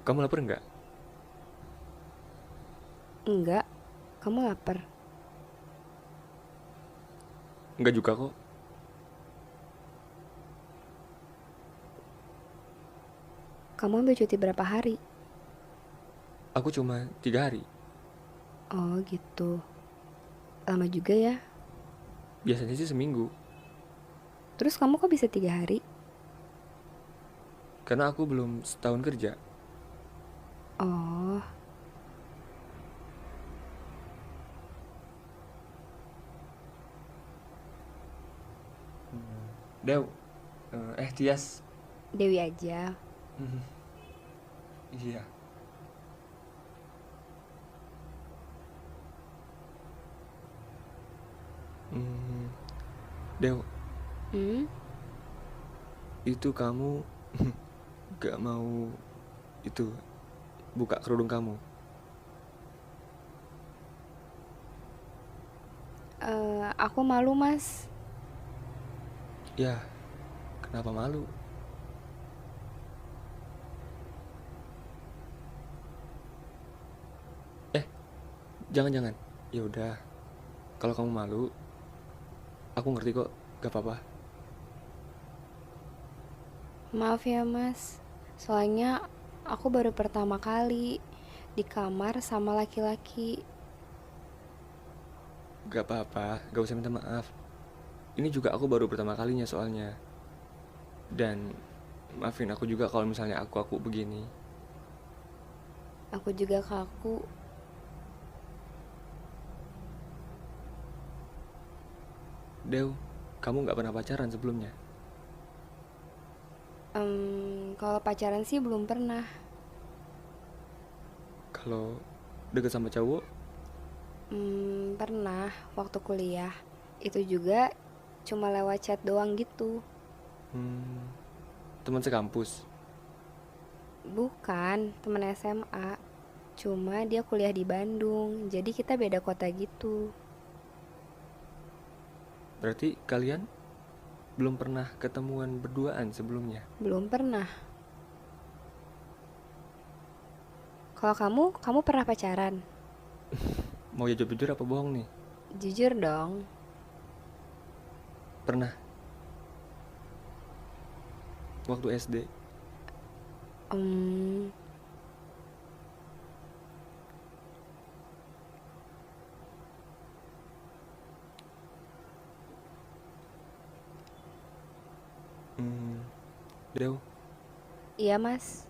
Kamu lapar nggak? Enggak, kamu lapar. Nggak juga kok. Kamu ambil cuti berapa hari? Aku cuma 3 hari. Oh gitu, lama juga ya. Biasanya sih seminggu. Terus kamu kok bisa 3 hari? Karena aku belum setahun kerja. Oh, Dew, Tias. Dewi aja. Iya. Hmm, Dew, Hmm? itu kamu gak mau itu buka kerudung kamu? Aku malu mas. Ya, kenapa malu? Eh, jangan-jangan. Ya udah, kalau kamu malu, aku ngerti kok. Gak apa-apa. Maaf ya mas, soalnya aku baru pertama kali di kamar sama laki-laki. Gak apa-apa, gak usah minta maaf. Ini juga aku baru pertama kalinya soalnya. Dan maafin aku juga kalau misalnya aku begini. Aku juga kaku. Dew, kamu gak pernah pacaran sebelumnya? Kalau pacaran sih belum pernah. Kalau deket sama cowok? Pernah waktu kuliah. Itu juga cuma lewat chat doang gitu. Hmm, teman sekampus. Bukan, temen SMA. Cuma dia kuliah di Bandung, jadi kita beda kota gitu. Berarti kalian belum pernah ketemuan berduaan sebelumnya? Belum pernah. Kalau kamu pernah pacaran? Mau ya jujur apa bohong nih? Jujur dong. Pernah, waktu SD. Hmm, Hmm, Dew, iya mas.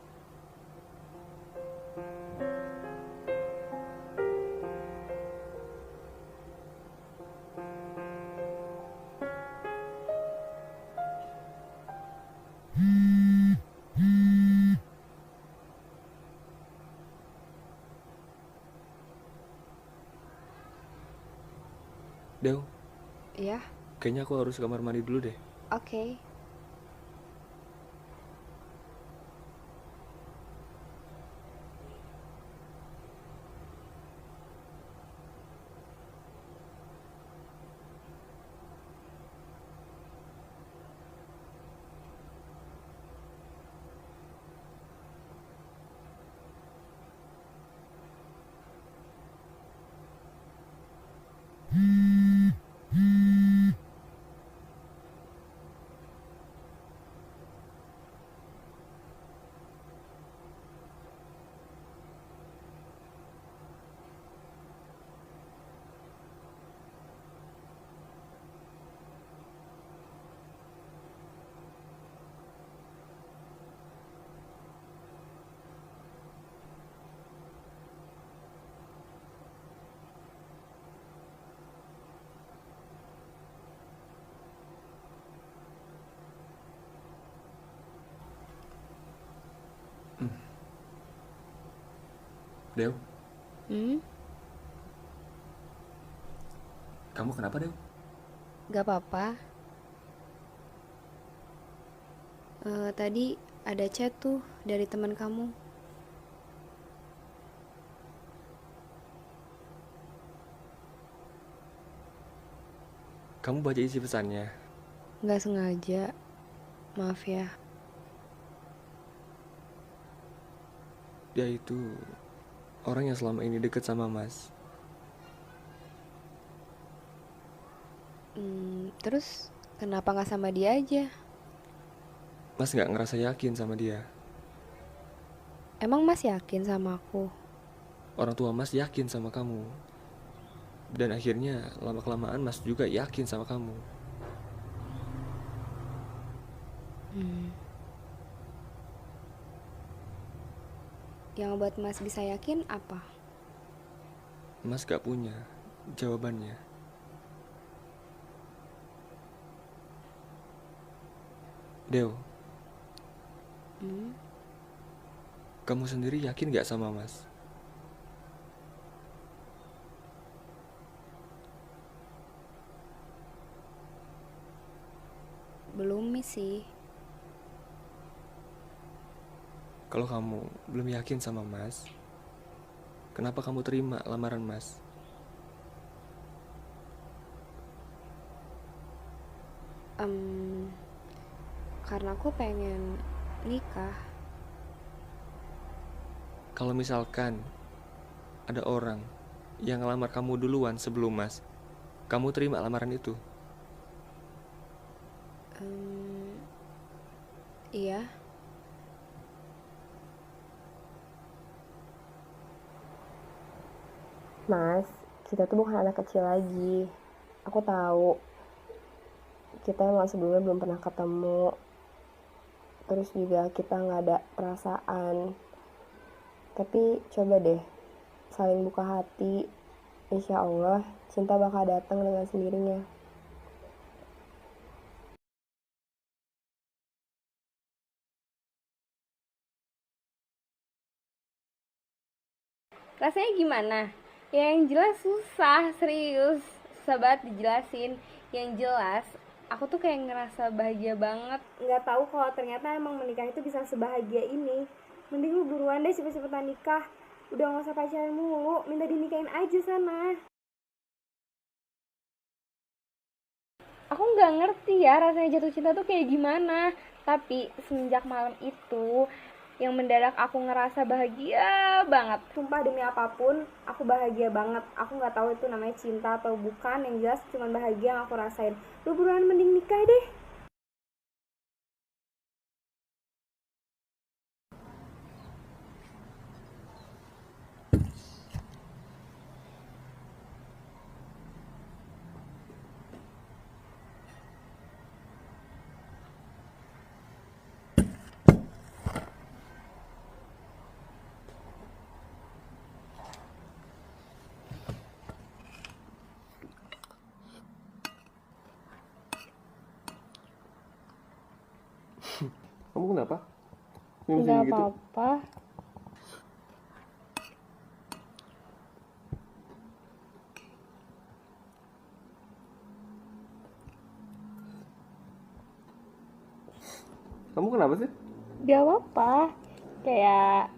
Dew, Iya, kayaknya aku harus ke kamar mandi dulu deh. oke. Dew, Hmm, kamu kenapa Dew? gak apa-apa. Tadi ada chat tuh dari teman kamu. Kamu baca isi pesannya. Gak sengaja, maaf ya. dia itu orang yang selama ini deket sama Mas. Terus kenapa nggak sama dia aja? Mas nggak ngerasa yakin sama dia. Emang Mas yakin sama aku? Orang tua Mas yakin sama kamu. Dan akhirnya lama-kelamaan Mas juga yakin sama kamu. Yang buat Mas bisa yakin apa? Mas gak punya jawabannya. Deo, kamu sendiri yakin gak sama Mas? Belum sih. Kalau kamu belum yakin sama Mas, kenapa kamu terima lamaran Mas? Em, karena aku pengen nikah. Kalau misalkan ada orang yang ngelamar kamu duluan sebelum Mas, kamu terima lamaran itu? Em, iya. Mas, kita tuh bukan anak kecil lagi. Aku tahu kita emang sebelumnya belum pernah ketemu. Terus juga kita nggak ada perasaan. Tapi coba deh, saling buka hati. Insya Allah, cinta bakal datang dengan sendirinya. Rasanya gimana? Ya, yang jelas susah, serius. Susah banget dijelasin. Yang jelas, aku tuh kayak ngerasa bahagia banget. Nggak tahu kalau ternyata emang menikah itu bisa sebahagia ini. Mending lu buruan deh cepet-cepetan nikah. Udah gak usah pacaran mulu, minta dinikahin aja sana. Aku nggak ngerti ya rasanya jatuh cinta tuh kayak gimana. Tapi semenjak malam itu, yang mendadak aku ngerasa bahagia banget. Sumpah demi apapun, aku bahagia banget. Aku nggak tahu itu namanya cinta atau bukan. Yang jelas cuma bahagia yang aku rasain. Lu buruan mending nikah deh. Kamu kenapa? Nggak apa-apa. Kamu kenapa sih? Gak apa-apa. Kayak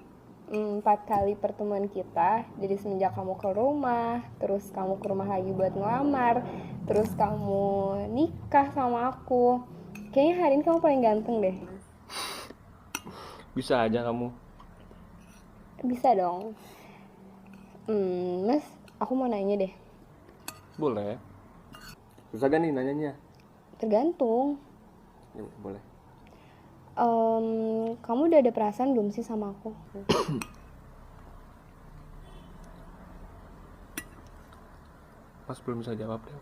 4 kali pertemuan kita. Jadi semenjak kamu ke rumah, terus kamu ke rumah lagi buat ngelamar, terus kamu nikah sama aku. Kayaknya hari ini kamu paling ganteng deh. Bisa aja kamu. Bisa dong. Mas, aku mau nanya deh. Boleh. Susah gak nih nanyanya? Tergantung. Ya, boleh. Kamu udah ada perasaan belum sih sama aku? Mas belum bisa jawab deh.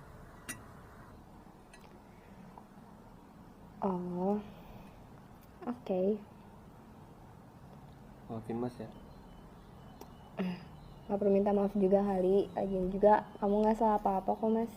Oh, oke. Maafin Mas ya. Gak perlu minta maaf juga kali. Lagian juga kamu gak salah apa-apa kok, Mas.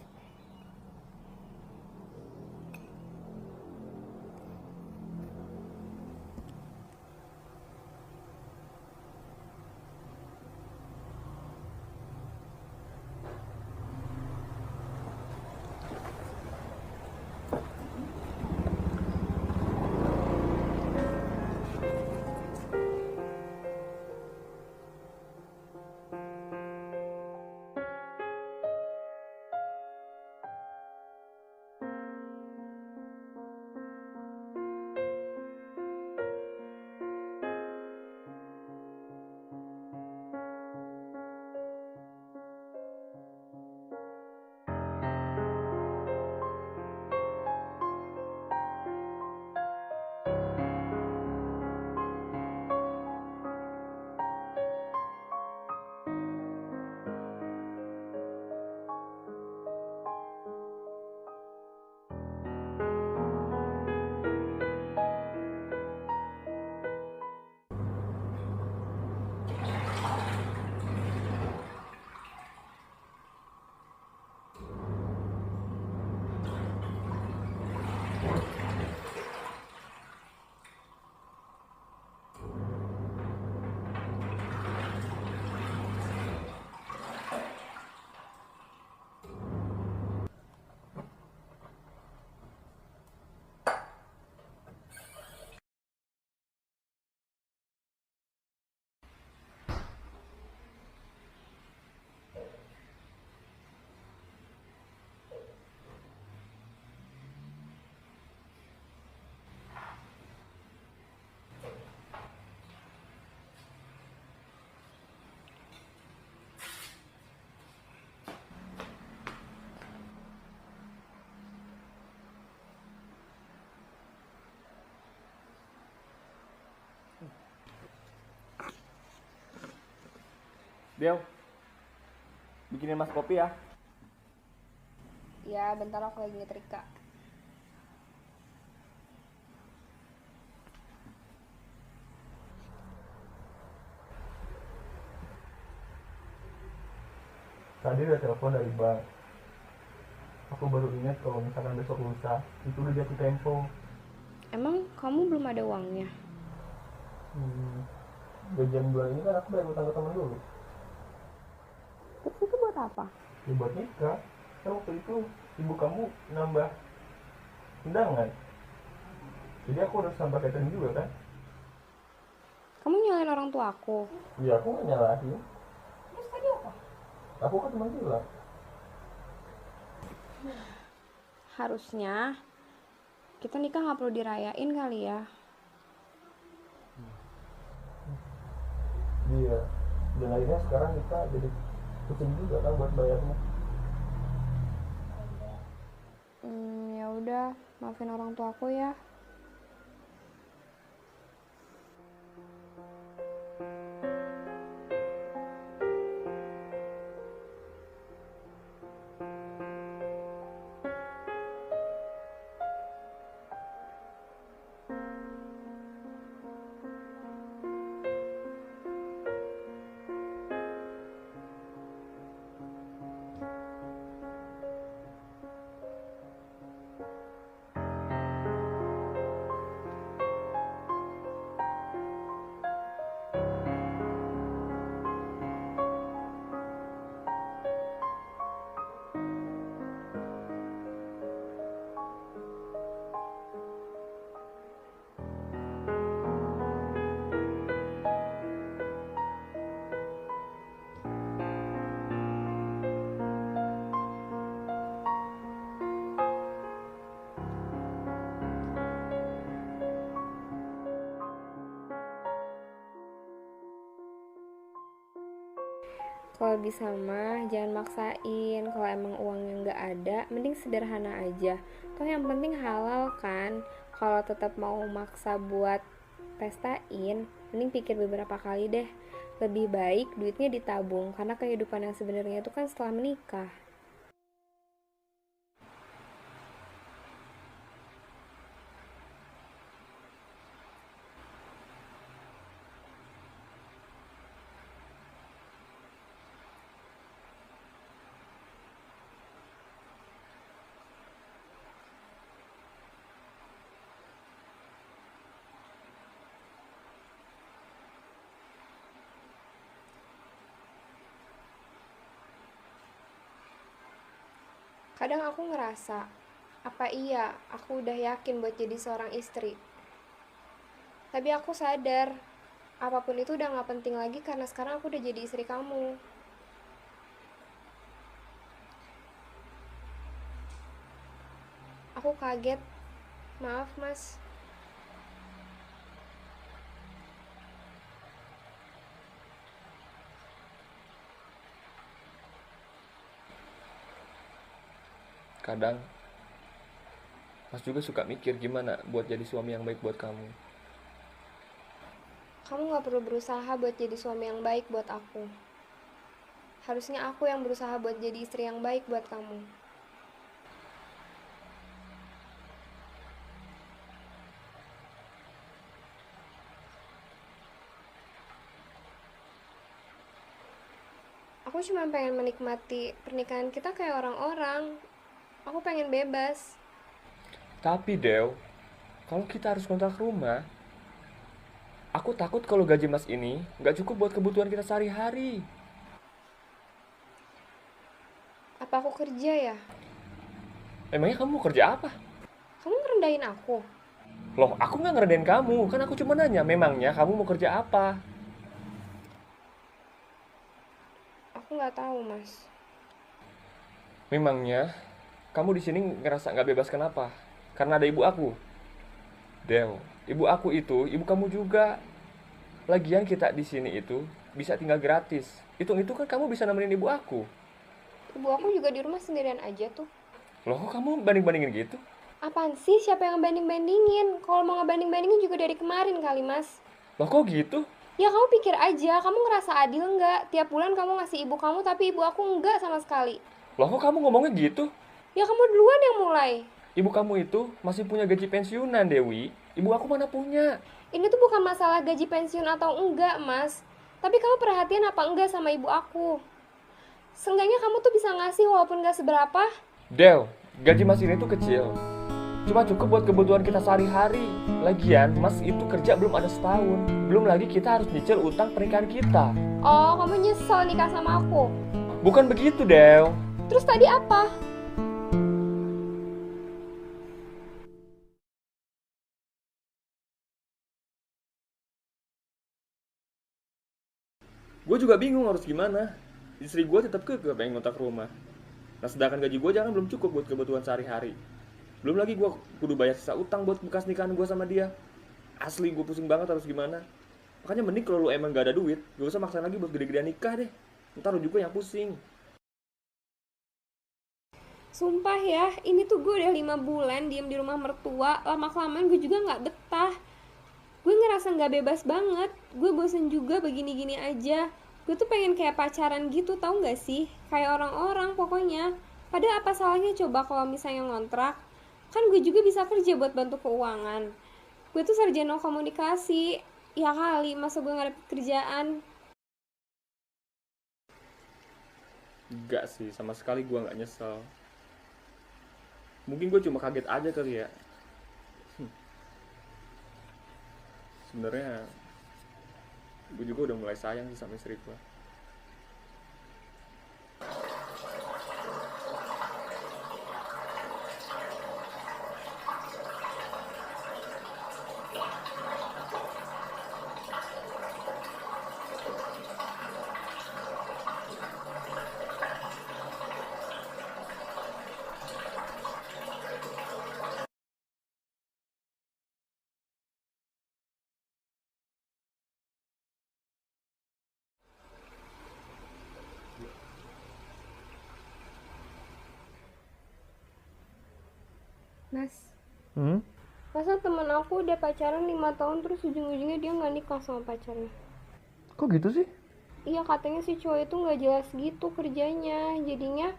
Del, bikinin mas kopi ya. Ya, bentar aku lagi nyetrika. Tadi ada telepon dari bank. Aku baru ingat kalau misalkan besok lusa itu udah jatuh tempo. Emang kamu belum ada uangnya? Gajian bulan ini kan aku bayar utang ke temen dulu. Terus itu buat apa? Ya buat nikah. Kan waktu itu ibu kamu nambah undangan. Jadi aku harus sampai catering juga kan? Kamu nyalain orang tua aku. Iya aku nggak nyalahin. Terus tadi apa? Aku kan cuma bilang. Harusnya kita nikah nggak perlu dirayain kali ya. Iya. Dan akhirnya sekarang kita jadi pusing juga kan buat bayarnya. Ya udah, maafin orang tua aku ya. Kalau bisa mah jangan maksain. Kalau emang uangnya nggak ada, mending sederhana aja. Toh yang penting halal kan. Kalau tetap mau maksa buat pestain, mending pikir beberapa kali deh. Lebih baik duitnya ditabung, karena kehidupan yang sebenarnya itu kan setelah menikah. Kadang aku ngerasa, apa iya aku udah yakin buat jadi seorang istri? Tapi aku sadar, apapun itu udah gak penting lagi karena sekarang aku udah jadi istri kamu. Aku kaget, maaf mas. Kadang mas juga suka mikir gimana buat jadi suami yang baik buat kamu. Kamu gak perlu berusaha buat jadi suami yang baik buat aku. Harusnya aku yang berusaha buat jadi istri yang baik buat kamu. Aku cuma pengen menikmati pernikahan kita kayak orang-orang. Aku pengen bebas. Tapi Del, kalau kita harus kontrak rumah, aku takut kalau gaji mas ini nggak cukup buat kebutuhan kita sehari-hari. Apa aku kerja ya? Emangnya kamu mau kerja apa? Kamu ngerendahin aku. Loh, aku nggak ngerendahin kamu, kan aku cuma nanya, memangnya kamu mau kerja apa? Aku nggak tahu, Mas. Memangnya kamu di sini ngerasa nggak bebas kenapa? Karena ada ibu aku. Del, ibu aku itu ibu kamu juga. Lagian kita di sini itu bisa tinggal gratis. Itu kan kamu bisa nemenin ibu aku. Ibu aku juga di rumah sendirian aja tuh. Loh, kok kamu banding-bandingin gitu? Apaan sih? Siapa yang banding-bandingin? Kalau mau ngebanding-bandingin juga dari kemarin kali, Mas. Loh, kok gitu? Ya kamu pikir aja, kamu ngerasa adil nggak? Tiap bulan kamu ngasih ibu kamu, tapi ibu aku nggak sama sekali. Loh kok kamu ngomongnya gitu? Ya kamu duluan yang mulai. Ibu kamu itu masih punya gaji pensiunan, Dewi. Ibu aku mana punya. Ini tuh bukan masalah gaji pensiun atau enggak, Mas. Tapi kamu perhatian apa enggak sama ibu aku? Seenggaknya kamu tuh bisa ngasih walaupun nggak seberapa. Del, gaji mas ini tuh kecil. Cuma cukup buat kebutuhan kita sehari-hari. Lagian, mas itu kerja belum ada setahun. Belum lagi kita harus nyicil utang pernikahan kita. Oh, kamu nyesel nikah sama aku. Bukan begitu, Del. Terus tadi apa? Gue juga bingung harus gimana. Istri gue tetap kekeh pengen ngontrak rumah. Nah sedangkan gaji gue jangan belum cukup buat kebutuhan sehari-hari. Belum lagi gue kudu bayar sisa utang buat bekas nikahan gue sama dia. Asli gue pusing banget harus gimana. Makanya mending kalau lu emang gak ada duit, gak usah maksain lagi buat gede-gedean nikah deh. Ntar lu juga yang pusing. Sumpah ya, ini tuh gue udah 5 bulan diem di rumah mertua. Lama-kelamaan gue juga nggak betah. Gue ngerasa nggak bebas banget. Gue bosen juga begini-gini aja. Gue tuh pengen kayak pacaran gitu, tau nggak sih? Kayak orang-orang pokoknya. Padahal apa salahnya coba kalau misalnya ngontrak? Kan gue juga bisa kerja buat bantu keuangan. Gue tuh sarjana komunikasi. Ya kali, masa gue nggak dapet kerjaan? Enggak sih, sama sekali gue gak nyesel. Mungkin gue cuma kaget aja kali ya. Sebenarnya gue juga udah mulai sayang sih sama istri gue. Mas, Hmm? masa temen aku udah pacaran 5 tahun terus ujung-ujungnya dia nggak nikah sama pacarnya? Kok gitu sih? Iya, katanya si cowok itu nggak jelas gitu kerjanya. Jadinya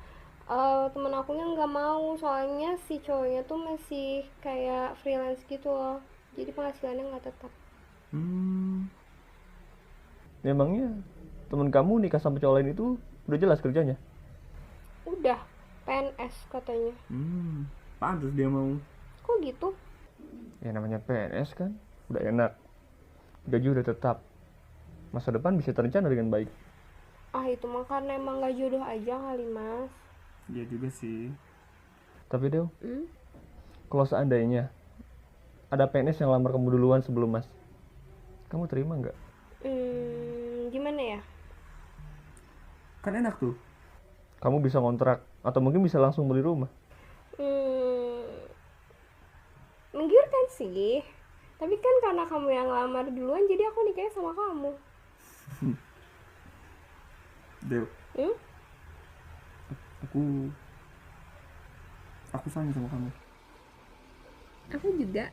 temen akunya nggak mau, soalnya si cowoknya tuh masih kayak freelance gitu loh. Jadi penghasilannya nggak tetap. Emangnya temen kamu nikah sama cowok lain itu udah jelas kerjanya? Udah PNS katanya. Pantes dia mau. Kok gitu? Ya namanya PNS kan, udah enak. Gaji udah tetap. Masa depan bisa terencana dengan baik. Ah, itu mah karena emang nggak jodoh aja kali, Mas. Iya juga sih. Tapi Del, Hmm? kalau seandainya ada PNS yang lamar kamu duluan sebelum Mas, kamu terima nggak? Gimana ya? Kan enak tuh. Kamu bisa kontrak atau mungkin bisa langsung beli rumah. Menggiurkan sih. Tapi kan karena kamu yang lamar duluan, jadi aku nikahnya sama kamu. Del, Hmm? aku sayang sama kamu. Aku juga.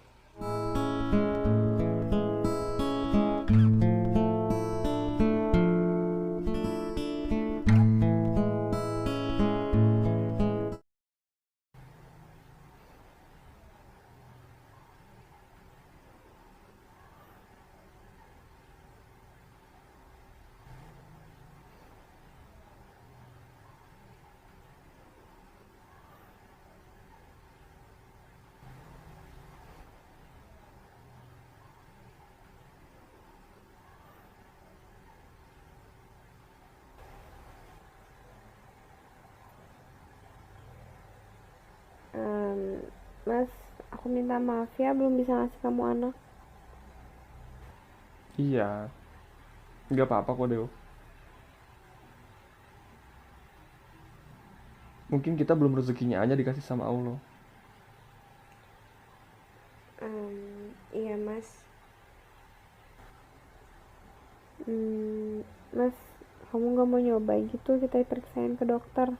Mas, aku minta maaf ya belum bisa ngasih kamu anak. Iya, nggak apa-apa kok Del. Mungkin kita belum rezekinya aja dikasih sama Allah. Iya mas. Mas, kamu nggak mau nyoba gitu kita periksain ke dokter?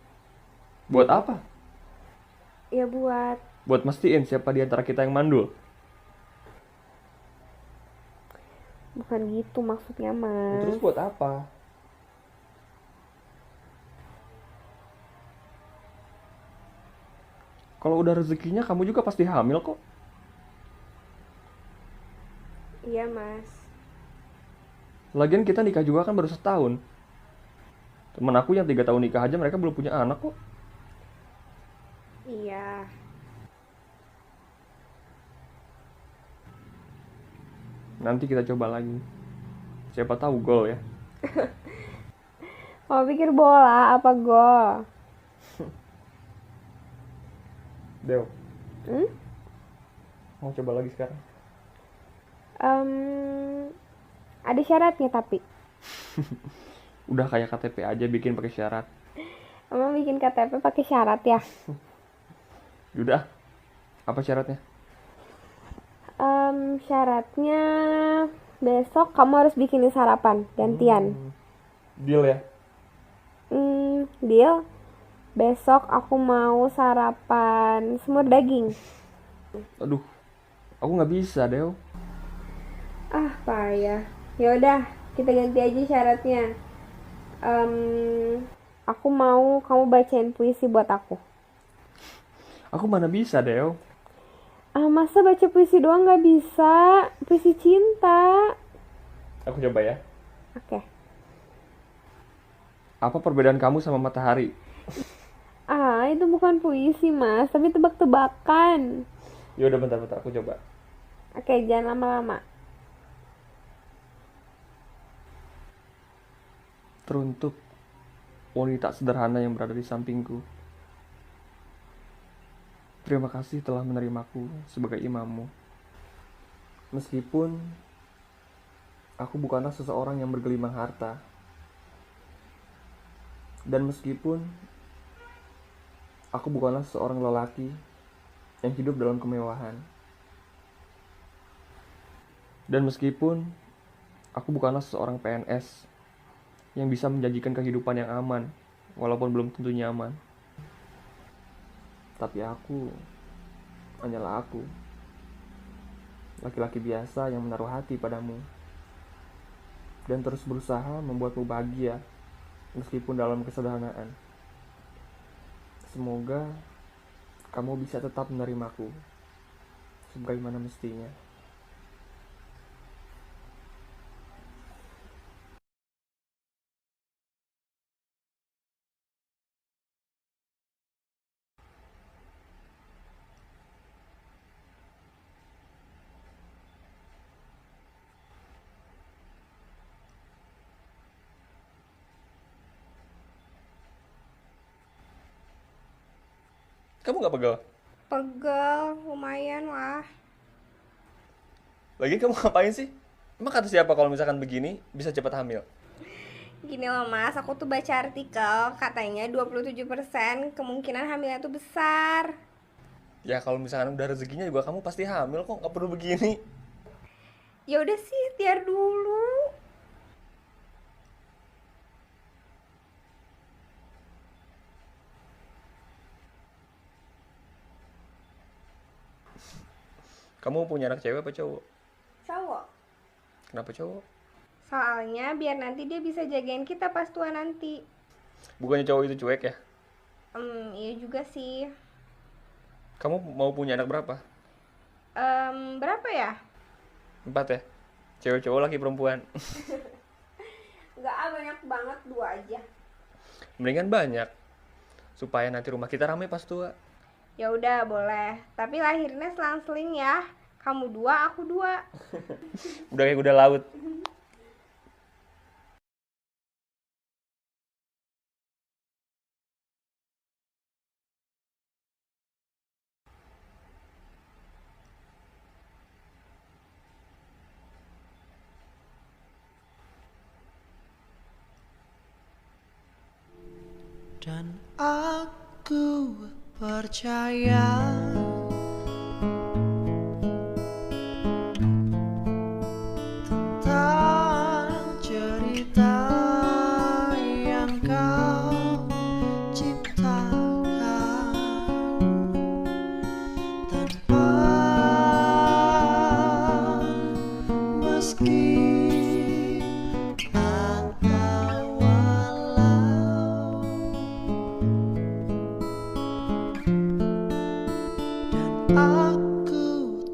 Buat apa? Ya buat Buat mastiin siapa di antara kita yang mandul. Bukan gitu maksudnya, Mas. Terus buat apa? Kalau udah rezekinya kamu juga pasti hamil kok. Iya, Mas. Lagian kita nikah juga kan baru setahun. Temen aku yang 3 tahun nikah aja mereka belum punya anak kok. Iya. Nanti kita coba lagi. Siapa tahu gol ya. Mau pikir bola apa gol? Del, Hmm? mau coba lagi sekarang? Ada syaratnya tapi. Udah kayak KTP aja bikin pakai syarat. Emang bikin KTP pakai syarat ya? Udah. Apa syaratnya? Syaratnya besok kamu harus bikinin sarapan gantian. Deal ya. Deal. Besok aku mau sarapan semur daging. Aduh, aku nggak bisa, Del. Ah, payah. Ya udah, kita ganti aja syaratnya. Aku mau kamu bacain puisi buat aku. Aku mana bisa, Del. Masa baca puisi doang nggak bisa? Puisi cinta. Aku coba ya. Oke. Apa perbedaan kamu sama matahari? Itu bukan puisi, Mas, tapi tebak-tebakan. Ya udah bentar-bentar aku coba. Oke, jangan lama-lama. Teruntuk wanita sederhana yang berada di sampingku. Terima kasih telah menerimaku sebagai imammu. Meskipun aku bukanlah seseorang yang bergelimang harta. Dan meskipun aku bukanlah seorang lelaki yang hidup dalam kemewahan. Dan meskipun aku bukanlah seorang PNS yang bisa menjanjikan kehidupan yang aman, walaupun belum tentu nyaman. Tapi aku hanyalah aku, laki-laki biasa yang menaruh hati padamu dan terus berusaha membuatmu bahagia meskipun dalam kesederhanaan. Semoga kamu bisa tetap menerimaku sebagaimana mestinya. Kamu gak pegel? Pegel, lumayan lah. Lagi kamu ngapain sih? Emang kata siapa kalau misalkan begini bisa cepat hamil? Gini loh, Mas, aku tuh baca artikel katanya 27% kemungkinan hamilnya tuh besar. Ya kalau misalkan udah rezekinya juga kamu pasti hamil kok, gak perlu begini. Ya udah sih, ikhtiar dulu. Kamu punya anak cewek apa cowok? Cowok. Kenapa cowok? Soalnya biar nanti dia bisa jagain kita pas tua nanti. Bukannya cowok itu cuek ya? Iya juga sih. Kamu mau punya anak berapa? Berapa ya? 4 ya? Cewek cowok laki perempuan. Enggak, banyak banget, 2 aja. Mendingan banyak, supaya nanti rumah kita ramai pas tua. Ya udah boleh, tapi lahirnya selang-seling ya. Kamu 2, aku 2. Udah kayak kuda laut. Dan aku percaya tentang cerita yang kau ciptakan tanpa meski aku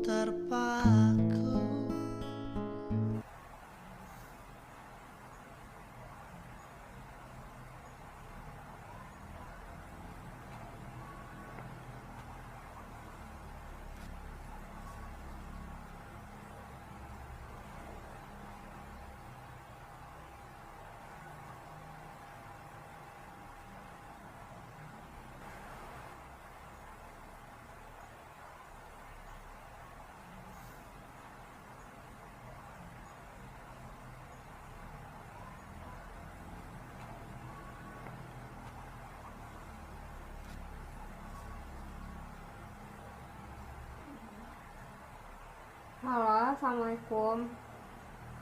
terpaku. Halo, assalamualaikum.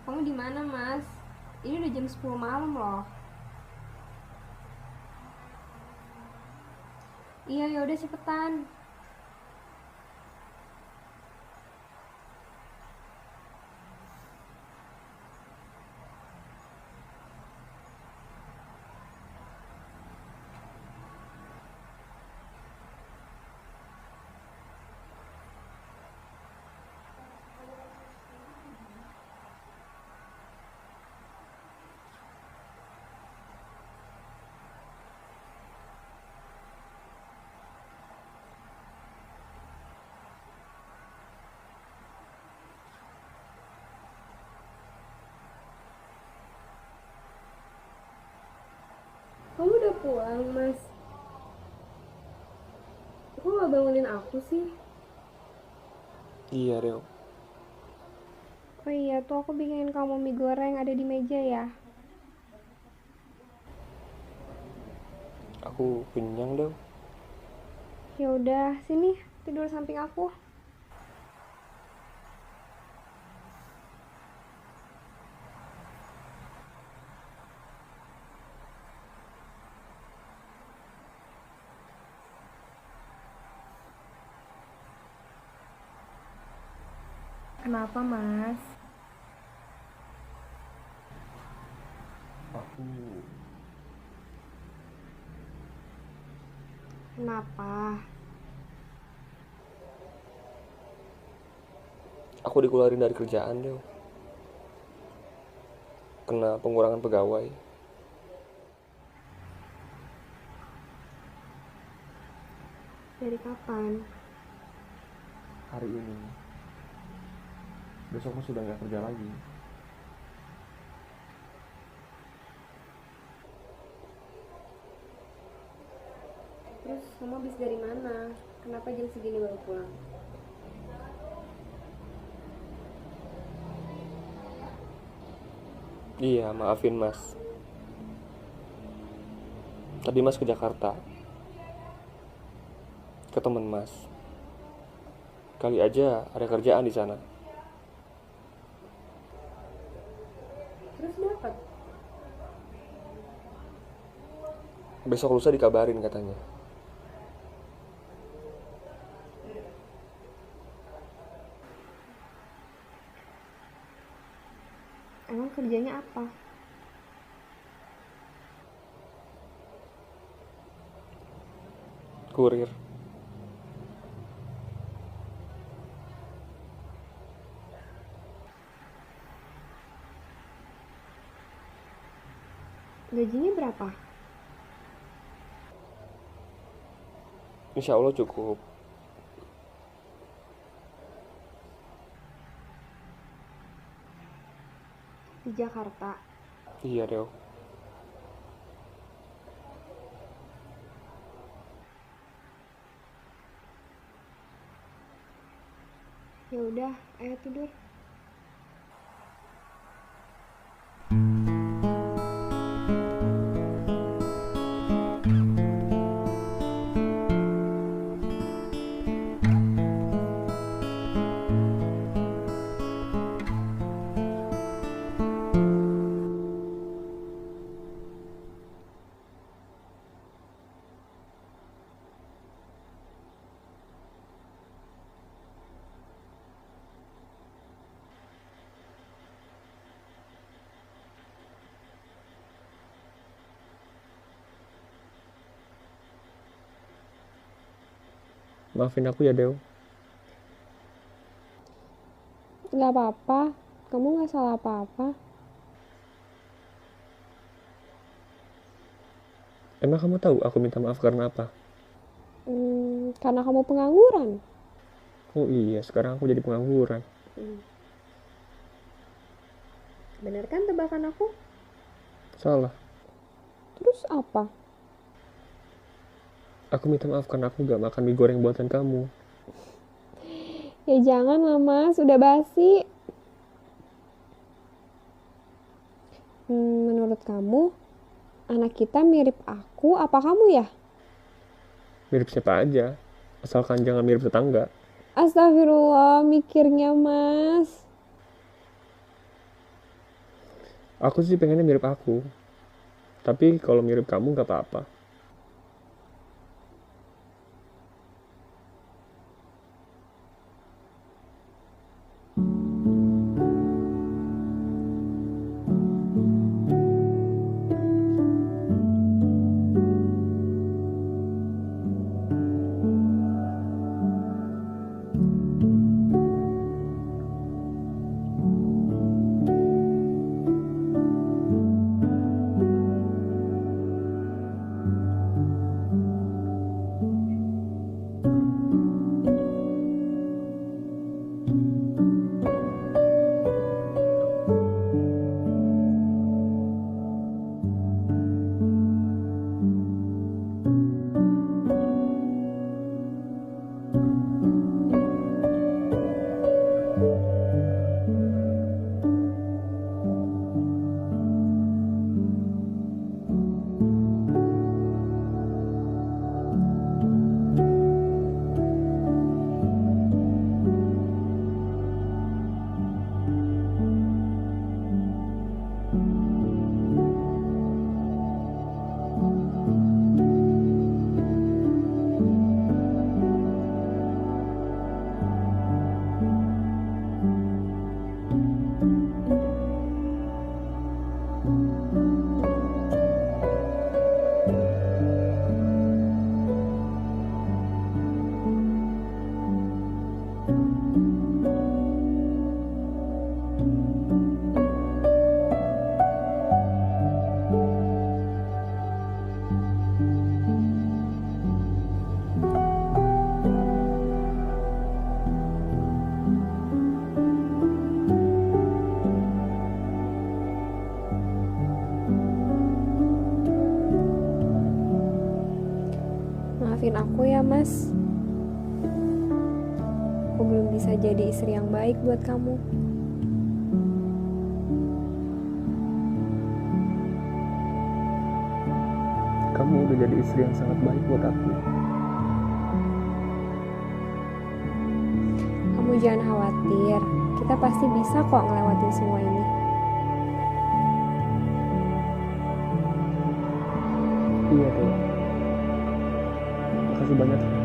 Kamu di mana, Mas? Ini udah jam 10 malam loh. Iya, ya udah cepetan. Kamu udah pulang, Mas? Kok gak bangunin aku sih? Iya, Reo. Oh iya, tuh aku bikinin kamu mie goreng ada di meja ya. Aku kenyang, Del. Ya udah, sini tidur samping aku. Kenapa, Mas? Aku Kenapa? dikeluarin dari kerjaan, Del. Kena pengurangan pegawai. Dari kapan? Hari ini. Besok aku sudah nggak kerja lagi. Terus kamu habis dari mana? Kenapa jam segini baru pulang? Iya, maafin Mas. Tadi Mas ke Jakarta. Ke temen Mas. Kali aja ada kerjaan di sana. Terus dapat? Besok lusa dikabarin katanya. Emang kerjanya apa? Kurir. Gajinya berapa? Insya Allah cukup. Di Jakarta. Iya, Deo. Ya udah, ayo tidur. Maafin aku ya, Deo. Gak apa-apa, kamu gak salah apa-apa. Emang kamu tahu aku minta maaf karena apa? Karena kamu pengangguran. Oh iya, sekarang aku jadi pengangguran. Bener kan tebakan aku? Salah. Terus apa? Aku minta maaf karena aku gak makan mie goreng buatan kamu. Ya jangan lah mas, udah basi. Menurut kamu, anak kita mirip aku apa kamu ya? Mirip siapa aja, asalkan jangan mirip tetangga. Astagfirullah, mikirnya mas. Aku sih pengennya mirip aku. Tapi kalau mirip kamu gak apa-apa. Maafin aku ya mas. Aku belum bisa jadi istri yang baik buat kamu. Kamu udah jadi istri yang sangat baik buat aku. Kamu jangan khawatir. Kita pasti bisa kok ngelewatin semua ini. Iya tuh. Makasih banyak.